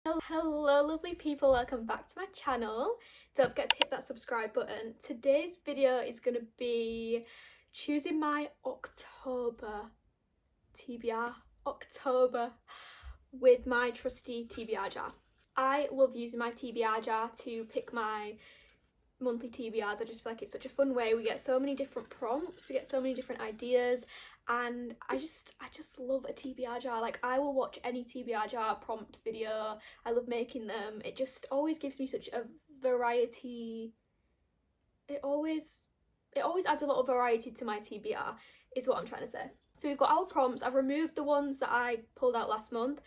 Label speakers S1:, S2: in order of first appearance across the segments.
S1: Hello lovely people, welcome back to my channel. Don't forget to hit that subscribe button. Today's video is going to be choosing my October TBR, with my trusty TBR jar. I love using my TBR jar to pick my monthly TBRs. I just feel like it's such a fun way. We get so many different prompts, we get so many different ideas, and I just love a TBR jar. Like, I will watch any TBR jar prompt video. I love making them. It just always gives me such a variety. It always adds a lot of variety to my TBR, is what I'm trying to say. So we've got our prompts. I've removed the ones that I pulled out last month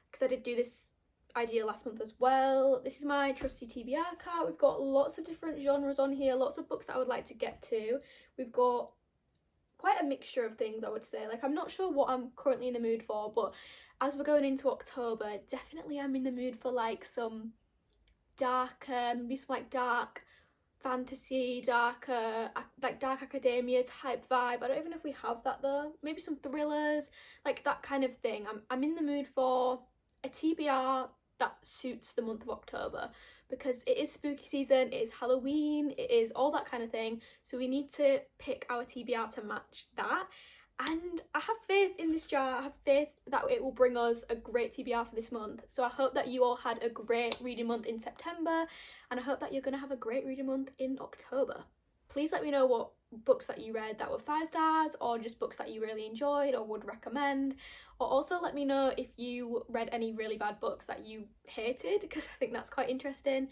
S1: because I did do this idea last month as well. This is my trusty TBR cart. We've got lots of different genres on here, lots of books that I would like to get to. We've got quite a mixture of things, I would say. Like, I'm not sure what I'm currently in the mood for, but as we're going into October, definitely I'm in the mood for like some darker, maybe some like dark fantasy, darker, like dark academia type vibe. I don't even know if we have that though. Maybe some thrillers, like that kind of thing. I'm in the mood for a TBR that suits the month of October, because it is spooky season, it is Halloween, it is all that kind of thing. So we need to pick our TBR to match that. And I have faith in this jar. I have faith that it will bring us a great TBR for this month. So I hope that you all had a great reading month in September, and I hope that you're going to have a great reading month in October. Please let me know what books that you read that were 5 stars, or just books that you really enjoyed or would recommend. Or also let me know if you read any really bad books that you hated, because I think that's quite interesting.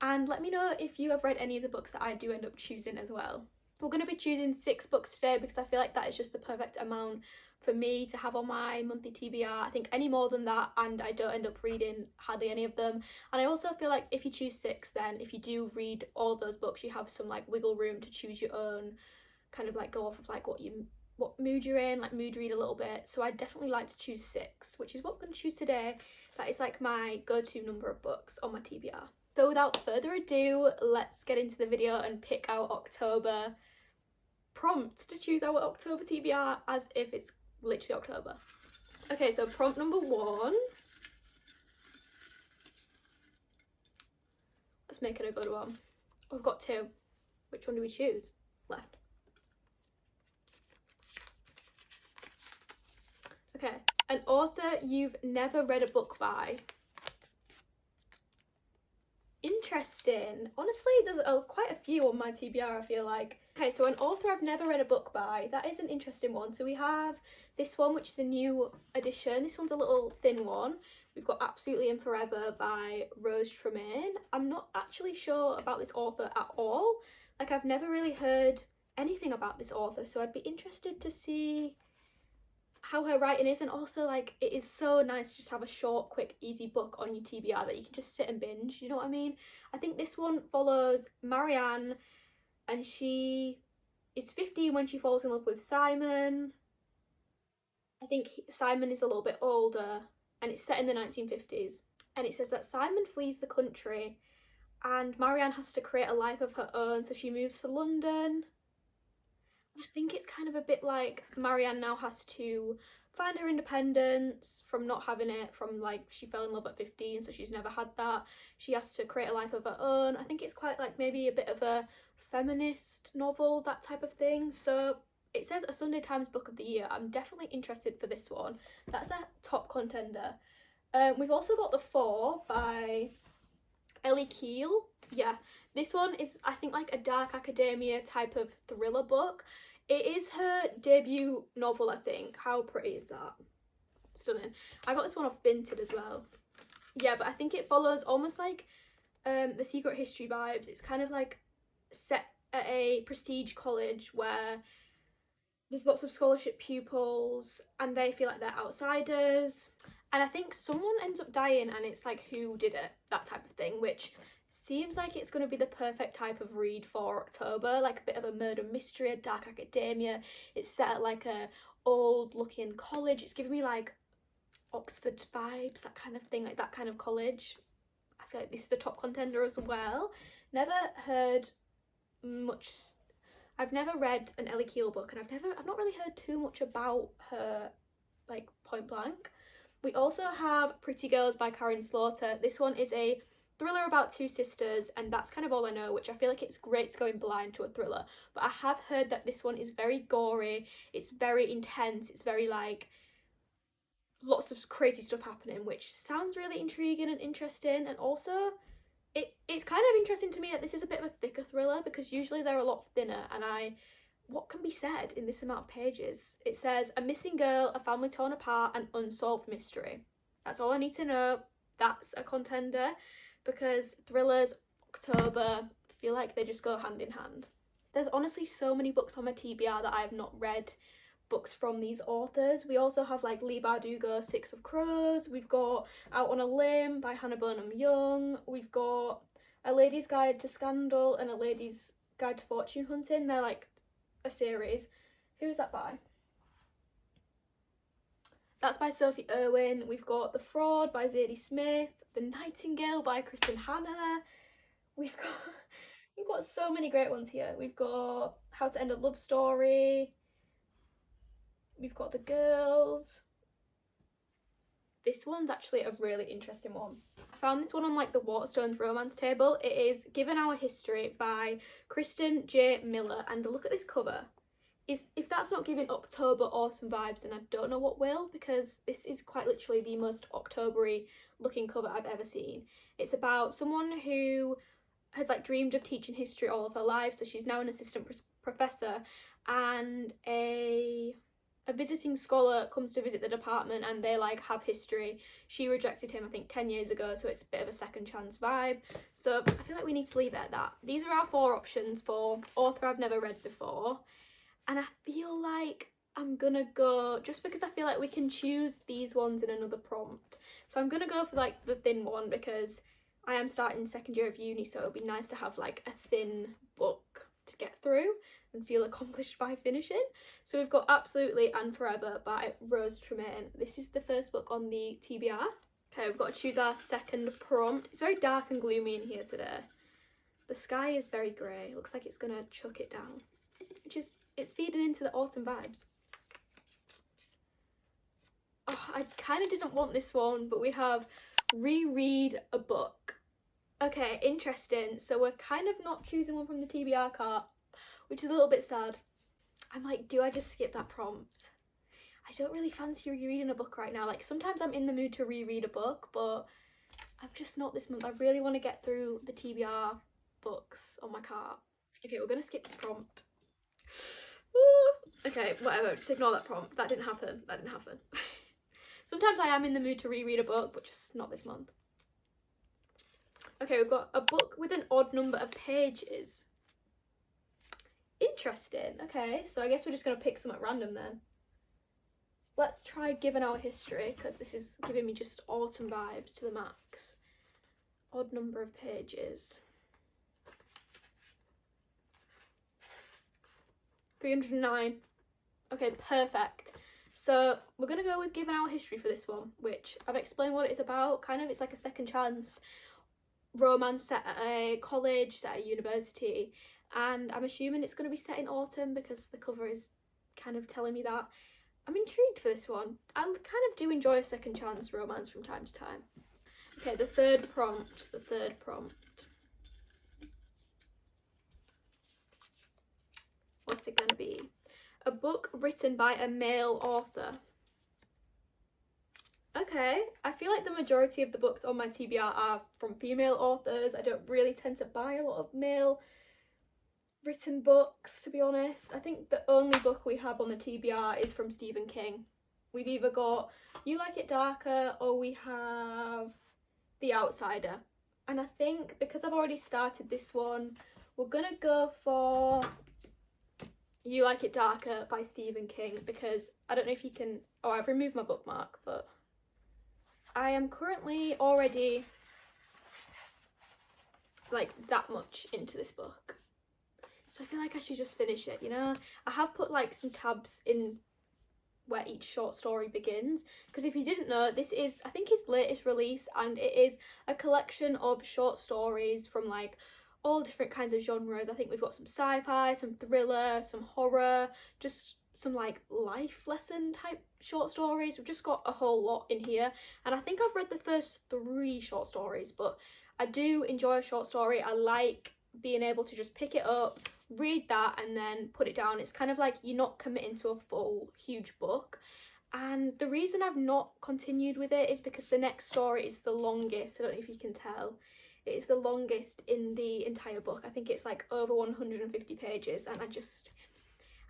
S1: And let me know if you have read any of the books that I do end up choosing as well. We're going to be choosing 6 books today because I feel like that is just the perfect amount for me to have on my monthly TBR. I think any more than that and I don't end up reading hardly any of them. And I also feel like if you choose 6, then if you do read all of those books, you have some like wiggle room to choose your own, kind of like go off of like what mood you're in, like mood read a little bit. So I definitely like to choose 6, which is what I'm going to choose today. That is like my go-to number of books on my TBR. So without further ado, let's get into the video and pick our October prompts to choose our October TBR as if it's literally October. Okay, so prompt number 1. Let's make it a good one. We've got 2. Which one do we choose? Left. Okay, an author you've never read a book by. Interesting. Honestly, there's quite a few on my TBR, I feel like. Okay, so an author I've never read a book by. That is an interesting one. So we have this one, which is a new edition. This one's a little thin one. We've got Absolutely and Forever by Rose Tremaine. I'm not actually sure about this author at all. Like, I've never really heard anything about this author, so I'd be interested to see how her writing is. And also, like, it is so nice to just have a short, quick, easy book on your TBR that you can just sit and binge, you know what I mean? I think this one follows Marianne, and she is 15 when she falls in love with Simon. I think Simon is a little bit older, and it's set in the 1950s. And it says that Simon flees the country and Marianne has to create a life of her own, so she moves to London. I think it's kind of a bit like Marianne now has to find her independence from not having it, from like she fell in love at 15, so she's never had that. She has to create a life of her own. I think it's quite like maybe a bit of a feminist novel, that type of thing. So it says a Sunday Times Book of the Year. I'm definitely interested for this one. That's a top contender. We've also got The Four by Ellie Keel. Yeah, this one is, I think, like a dark academia type of thriller book. It is her debut novel, I think. How pretty is that? Stunning. I got this one off Vinted as well. Yeah, but I think it follows almost like The Secret History vibes. It's kind of like set at a prestige college where there's lots of scholarship pupils and they feel like they're outsiders. And I think someone ends up dying and it's like, who did it? That type of thing, which seems like it's going to be the perfect type of read for October, like a bit of a murder mystery, a dark academia. It's set at like a old looking college. It's giving me like Oxford vibes, that kind of thing, like that kind of college. I feel like this is a top contender as well. Never heard much. I've never read an Ellie Keel book, and I've not really heard too much about her, like, point blank. We also have Pretty Girls by Karen Slaughter. This one is a thriller about two sisters, and that's kind of all I know, which I feel like it's great to go in blind to a thriller. But I have heard that this one is very gory, it's very intense, it's very like lots of crazy stuff happening, which sounds really intriguing and interesting. And also it's kind of interesting to me that this is a bit of a thicker thriller, because usually they're a lot thinner, and what can be said in this amount of pages? It says a missing girl, a family torn apart, an unsolved mystery. That's all I need to know. That's a contender, because thrillers, October, I feel like they just go hand in hand. There's honestly so many books on my TBR that I have not read books from these authors. We also have like Leigh Bardugo, Six of Crows. We've got Out on a Limb by Hannah Burnham Young. We've got A Lady's Guide to Scandal and A Lady's Guide to Fortune Hunting. They're like a series. Who's that by? That's by Sophie Irwin. We've got The Fraud by Zadie Smith, The Nightingale by Kristen Hanna. We've got so many great ones here. We've got How to End a Love Story. We've got The Girls. This one's actually a really interesting one. I found this one on like the Waterstones romance table. It is Given Our History by Kristen J. Miller, and look at this cover. If that's not giving October autumn vibes, then I don't know what will, because this is quite literally the most October-y looking cover I've ever seen. It's about someone who has like dreamed of teaching history all of her life, so she's now an assistant professor, and a visiting scholar comes to visit the department, and they like have history. She rejected him I think 10 years ago, so it's a bit of a second chance vibe. So I feel like we need to leave it at that. These are our 4 options for author I've never read before, and I feel like I'm gonna go, just because I feel like we can choose these ones in another prompt, so I'm gonna go for like the thin one, because I am starting second year of uni, so it would be nice to have like a thin book to get through and feel accomplished by finishing. So we've got Absolutely and Forever by Rose Tremaine. This is the first book on the TBR. Okay, we've got to choose our second prompt. It's very dark and gloomy in here today. The sky is very grey. Looks like it's gonna chuck it down, which is, it's feeding into the autumn vibes. Oh, I kind of didn't want this one, but we have Reread a Book. Okay, interesting. So we're kind of not choosing one from the TBR cart, which is a little bit sad. I'm like, do I just skip that prompt? I don't really fancy rereading a book right now. Like, sometimes I'm in the mood to reread a book, but I'm just not this month. I really want to get through the TBR books on my cart. Okay, we're gonna skip this prompt. Okay, whatever, just ignore that prompt. That didn't happen. Sometimes I am in the mood to reread a book, but just not this month. Okay, we've got a book with an odd number of pages. Interesting. Okay, so I guess we're just going to pick some at random then. Let's try Given Our History, because this is giving me just autumn vibes to the max. Odd number of pages. 309. Okay, perfect. So we're going to go with Given Our History for this one, which I've explained what it is about. Kind of, it's like a second chance romance set at a college, set at a university, and I'm assuming it's going to be set in autumn because the cover is kind of telling me that. I'm intrigued for this one. I kind of do enjoy a second chance romance from time to time. Okay, the third prompt. What's it going to be? A book written by a male author. Okay, I feel like the majority of the books on my TBR are from female authors. I don't really tend to buy a lot of male written books, to be honest. I think the only book we have on the TBR is from Stephen King. We've either got You Like It Darker or we have The Outsider. And I think because I've already started this one, we're gonna go for You Like It Darker by Stephen King, because I don't know if you can, oh, I've removed my bookmark, but I am currently already like that much into this book, so I feel like I should just finish it, you know. I have put like some tabs in where each short story begins, because if you didn't know, this is, I think, his latest release, and it is a collection of short stories from like all different kinds of genres. I think we've got some sci-fi, some thriller, some horror, just some like life lesson type short stories. We've just got a whole lot in here, and I think I've read the first 3 short stories, but I do enjoy a short story. I like being able to just pick it up, read that, and then put it down. It's kind of like you're not committing to a full huge book. And the reason I've not continued with it is because the next story is the longest. I don't know if you can tell. It is the longest in the entire book. I think it's like over 150 pages, and I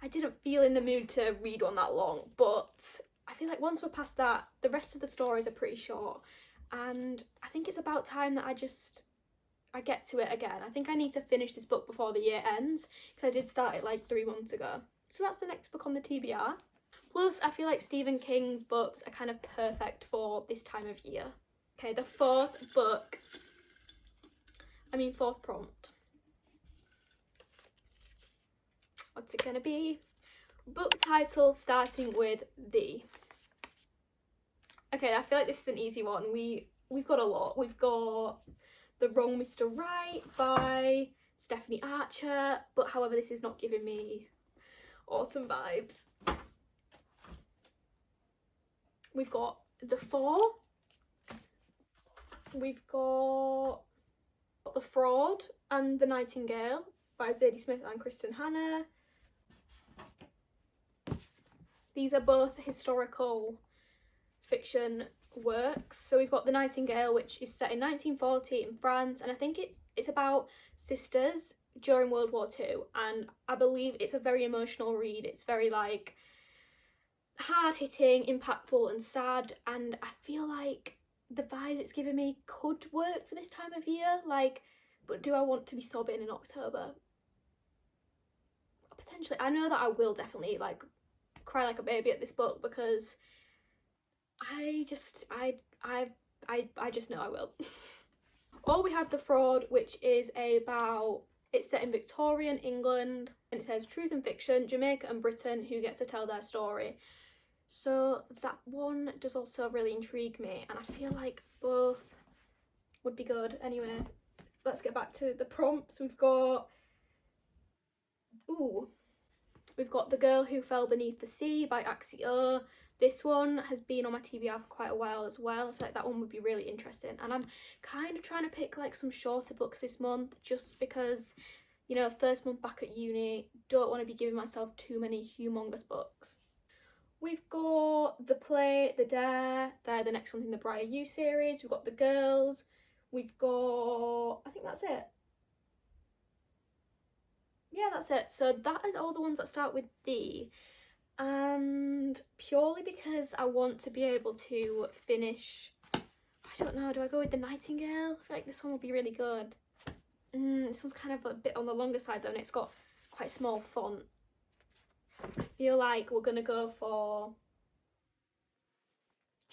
S1: didn't feel in the mood to read one that long. But I feel like once we're past that, the rest of the stories are pretty short, and I think it's about time that I get to it again. I think I need to finish this book before the year ends, because I did start it like 3 months ago. So that's the next book on the TBR. Plus, I feel like Stephen King's books are kind of perfect for this time of year. Okay, the fourth prompt. What's it gonna be? Book title starting with the. Okay, I feel like this is an easy one. We've got a lot. We've got The Wrong Mr. Right by Stephanie Archer, but however, this is not giving me autumn vibes. We've got The Four. We've got The Fraud and The Nightingale by Zadie Smith and Kristen Hanna. These are both historical fiction works. So we've got The Nightingale, which is set in 1940 in France, and I think it's about sisters during World War II, and I believe it's a very emotional read. It's very like hard-hitting, impactful and sad, and I feel like the vibe it's giving me could work for this time of year. Like, but do I want to be sobbing in October? Potentially. I know that I will definitely like cry like a baby at this book, because I just know I will. Or we have The Fraud, which is it's set in Victorian England, and it says truth and fiction, Jamaica and Britain, who get to tell their story. So that one does also really intrigue me, and I feel like both would be good. Anyway, let's get back to the prompts. We've got The Girl Who Fell Beneath the Sea by Axie O. This one has been on my TBR for quite a while as well. I feel like that one would be really interesting, and I'm kind of trying to pick like some shorter books this month, just because, you know, first month back at uni, don't want to be giving myself too many humongous books. We've got The Play, The Dare, they're the next ones in the Briar U series. We've got The Girls, we've got, I think that's it. Yeah, that's it. So that is all the ones that start with D. And purely because I want to be able to finish, I don't know, do I go with The Nightingale? I feel like this one will be really good. This one's kind of a bit on the longer side though, and it's got quite small font. I feel like we're gonna go for,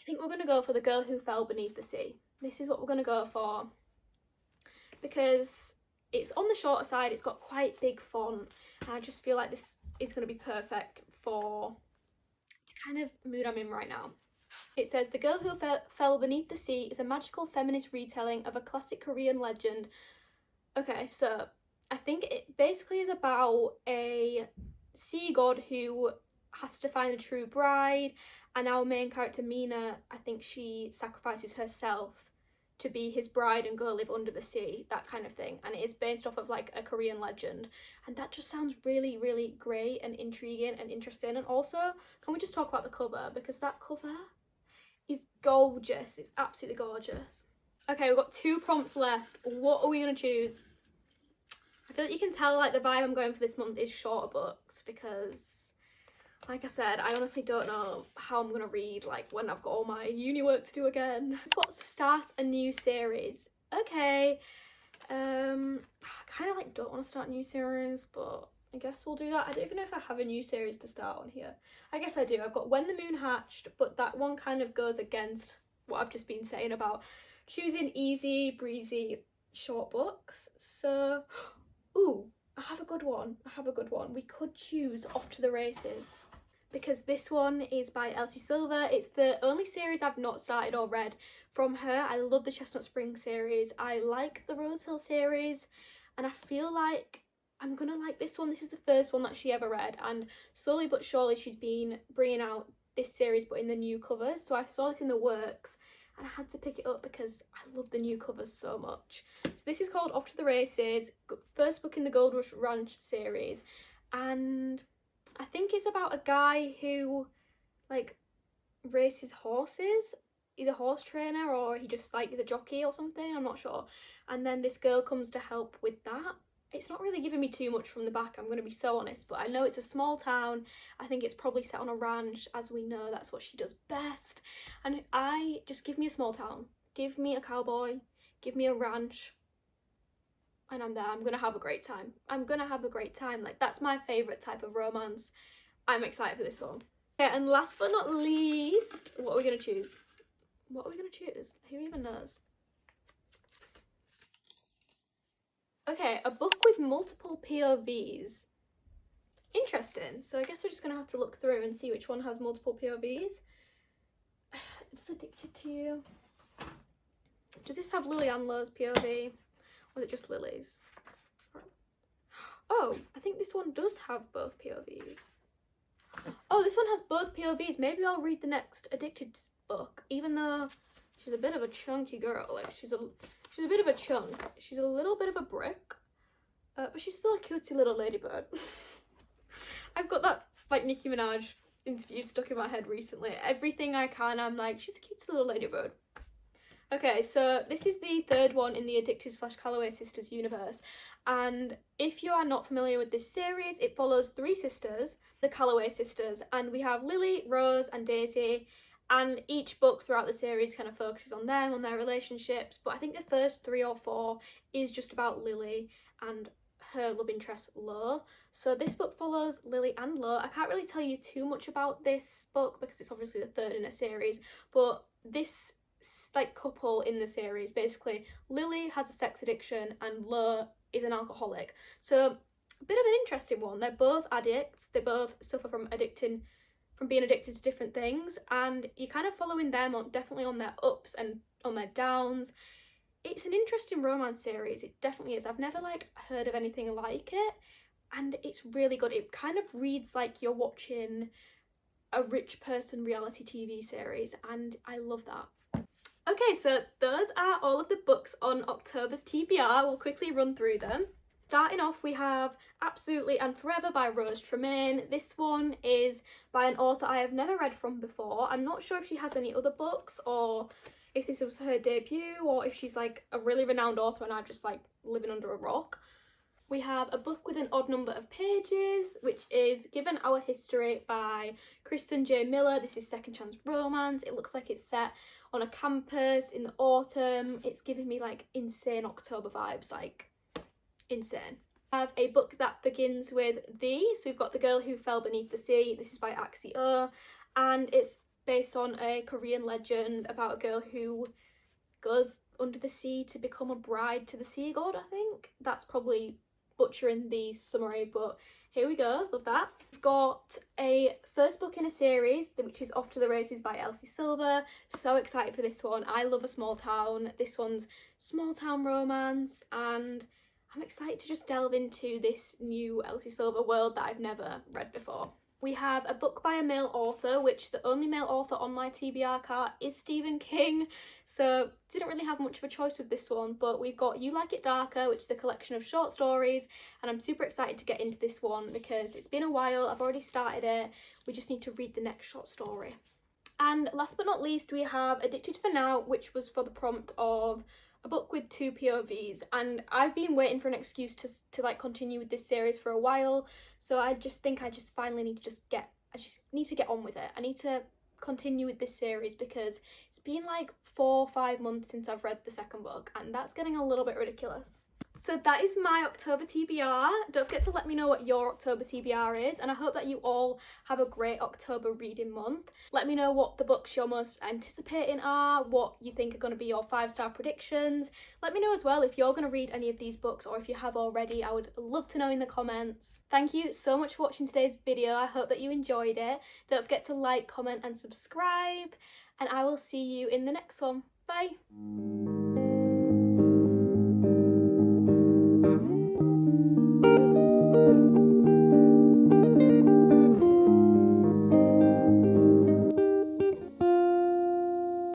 S1: The Girl Who Fell Beneath the Sea. This is what we're gonna go for, because it's on the shorter side, it's got quite big font, and I just feel like this is gonna be perfect for the kind of mood I'm in right now. It says, The Girl Who Fell Beneath the Sea is a magical feminist retelling of a classic Korean legend. Okay, so I think it basically is about a sea god who has to find a true bride, and our main character Mina, I think she sacrifices herself to be his bride and go live under the sea, that kind of thing. And it is based off of like a Korean legend, and that just sounds really, really great and intriguing and interesting. And also, can we just talk about the cover, because that cover is gorgeous. It's absolutely gorgeous. Okay, we've got 2 prompts left. What are we gonna choose? I feel like you can tell like the vibe I'm going for this month is shorter books, because like I said, I honestly don't know how I'm gonna read like when I've got all my uni work to do again. I've got Start a New Series. Okay, I kind of like don't want to start a new series, but I guess we'll do that. I don't even know if I have a new series to start on here. I guess I do. I've got When the Moon Hatched, but that one kind of goes against what I've just been saying about choosing easy breezy short books. So I have a good one. We could choose Off to the Races, because this one is by Elsie Silver. It's the only series I've not started or read from her. I love the Chestnut Spring series. I like the Rosehill series, and I feel like I'm gonna like this one. This is the first one that she ever read, and slowly but surely she's been bringing out this series but in the new covers. So I saw this in the works and I had to pick it up because I love the new covers so much. So this is called Off to the Races, first book in the Gold Rush Ranch series, and I think it's about a guy who like races horses. He's a horse trainer, or he just like is a jockey or something, I'm not sure. And then this girl comes to help with that. It's not really giving me too much from the back, I'm going to be so honest, but I know it's a small town. I think it's probably set on a ranch, as we know that's what she does best. And I just give me a small town, give me a cowboy, give me a ranch, and I'm there. I'm going to have a great time. I'm going to have a great time. Like, that's my favourite type of romance. I'm excited for this one. Okay, and last but not least, what are we going to choose? What are we going to choose? Who even knows? Okay, a book with multiple POVs. Interesting. So I guess we're just going to have to look through and see which one has multiple POVs. It's Addicted to You. Does this have Lily Anlo's POV? Or is it just Lily's? Oh, I think this one does have both POVs. Oh, this one has both POVs. Maybe I'll read the next Addicted book, even though she's a bit of a chunky girl. Like, she's a bit of a chunk. She's a little bit of a brick, but she's still a cutesy little ladybird. I've got that like Nicki Minaj interview stuck in my head recently. Everything I can, I'm like, she's a cutesy little ladybird. Okay, so this is the third one in the Addicted/Calloway Sisters universe, and if you are not familiar with this series, it follows three sisters, the Calloway sisters, and we have Lily, Rose and Daisy, and each book throughout the series kind of focuses on them, on their relationships, but I think the first 3 or 4 is just about Lily and her love interest Lo. So this book follows Lily and Lo. I can't really tell you too much about this book because it's obviously the third in a series, but this like couple in the series, basically Lily has a sex addiction and Lo is an alcoholic. So a bit of an interesting one. They're both addicts, they both suffer from being addicted to different things, and you're kind of following them on definitely on their ups and on their downs. It's an interesting romance series, it definitely is. I've never like heard of anything like it, and it's really good. It kind of reads like you're watching a rich person reality TV series, and I love that. Okay, so those are all of the books on October's TBR. We'll quickly run through them. Starting off, we have Absolutely and Forever by Rose Tremaine. This one is by an author I have never read from before. I'm not sure if she has any other books, or if this was her debut, or if she's like a really renowned author and I'm just like living under a rock. We have a book with an odd number of pages, which is Given Our History by Kristen J. Miller. This is second chance romance. It looks like it's set on a campus in the autumn. It's giving me like insane October vibes, like insane. I have a book that begins with Thee. So we've got The Girl Who Fell Beneath the Sea. This is by Axie O, and it's based on a Korean legend about a girl who goes under the sea to become a bride to the sea god, I think. That's probably butchering the summary, but here we go, love that. We've got a first book in a series, which is Off to the Races by Elsie Silver. So excited for this one. I love a small town. This one's small town romance, and I'm excited to just delve into this new Elsie Silver world that I've never read before. We have a book by a male author, which the only male author on my TBR card is Stephen King, so didn't really have much of a choice with this one, but we've got You Like It Darker, which is a collection of short stories, and I'm super excited to get into this one because it's been a while, I've already started it, we just need to read the next short story. And last but not least, we have Addicted for Now, which was for the prompt of a book with 2 POVs, and I've been waiting for an excuse to like continue with this series for a while, so I just think I just finally need to I just need to get on with it. I need to continue with this series because it's been like 4 or 5 months since I've read the second book, and that's getting a little bit ridiculous. So that is my October TBR. Don't forget to let me know what your October TBR is, and I hope that you all have a great October reading month. Let me know what the books you're most anticipating are, what you think are going to be your 5-star predictions. Let me know as well if you're going to read any of these books, or if you have already. I would love to know in the comments. Thank you so much for watching today's video. I hope that you enjoyed it. Don't forget to like, comment and subscribe, and I will see you in the next one. Bye!